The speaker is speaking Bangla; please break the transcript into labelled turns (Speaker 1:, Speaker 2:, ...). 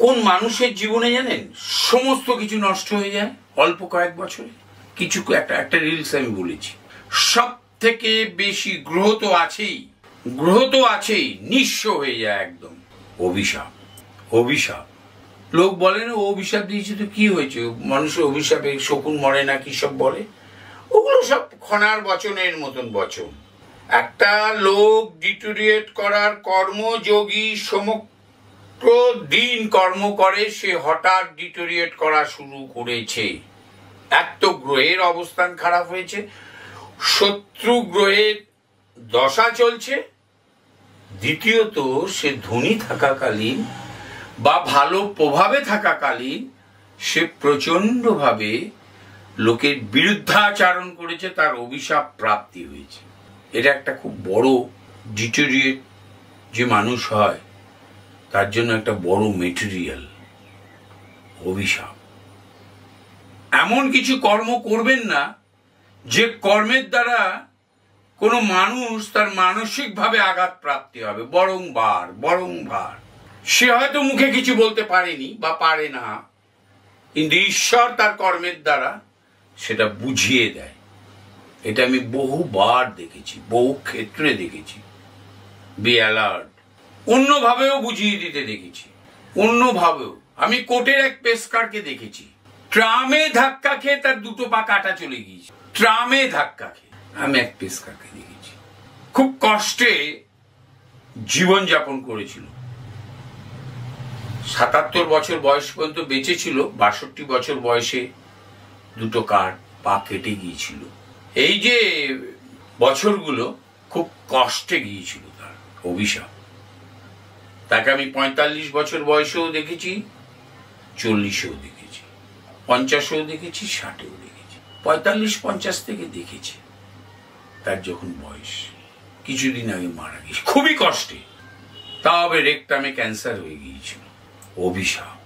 Speaker 1: কোন মানুষের জীবনে জানেন সমস্ত কিছু নষ্ট হয়ে যায় অল্প কয়েক বছরে? কিছু একটা রিলস আমি বলেছি, সব থেকে বেশি গ্রহ তো আছেই, নিঃস্ব হয়ে যায় একদম। অভিশাপ। লোক বলে না অভিশাপ দিয়েছে তো কি হয়েছে, মানুষের অভিশাপে শকুন মরে না কি সব বলে, ওগুলো সব খনার বচনের মতন বচন। একটা লোক ডিটোরিয়েট করার কর্মযোগী সমগ্র দিন কর্ম করে, সে হঠাৎ ডিটোরিয়েট করা শুরু করেছে। এক তো গ্রহের অবস্থান খারাপ হয়েছে, শত্রু গ্রহের দশা চলছে, দ্বিতীয়ত সে ধনী থাকাকালীন বা ভালো প্রভাবে থাকাকালীন সে প্রচন্ডভাবে লোকের বিরুদ্ধাচরণ করেছে, তার অভিশাপ প্রাপ্তি হয়েছে। এটা একটা খুব বড় ডিটোরিয়েট যে মানুষ হয় তার জন্য একটা বড় মেটেরিয়াল অভিশাপ। এমন কিছু কর্ম করবেন না যে কর্মের দ্বারা কোনো মানুষ তার মানসিকভাবে আঘাত প্রাপ্তি হবে, বরংবার সে হয়তো মুখে কিছু বলতে পারেনি বা পারে না, কিন্তু ঈশ্বর তার কর্মের দ্বারা সেটা বুঝিয়ে দেয়। এটা আমি বহুবার দেখেছি, বহু ক্ষেত্রে দেখেছি। Be alert. অন্যভাবেও বুঝিয়ে দিতে দেখেছি, অন্যভাবেও। আমি কোর্টের এক পেশকারকে দেখেছি, ট্রামে ধাক্কা খেয়ে তার দুটো পা কাটা চলে গিয়েছে, ট্রামে ধাক্কা খেয়ে। আমি এক পেশকারকে দেখেছি, খুব কষ্টে জীবনযাপন করেছিল, ৭৭ বছর বয়স পর্যন্ত বেঁচে ছিল, ৬২ বছর বয়সে দুটো পা কেটে গিয়েছিল। এই যে বছরগুলো খুব কষ্টে গিয়েছিল তার অভিশাপ। তাকে আমি ৪৫ বছর বয়সেও দেখেছি, ৪০এও দেখেছি, ৫০এও দেখেছি, ৬০এও দেখেছি। ৪৫-৫০ থেকে দেখেছি তার যখন বয়স, কিছুদিন আগে মারা গেছে খুবই কষ্টে, তা হবে রেকটামে ক্যান্সার হয়ে গিয়েছিল। অভিশাপ।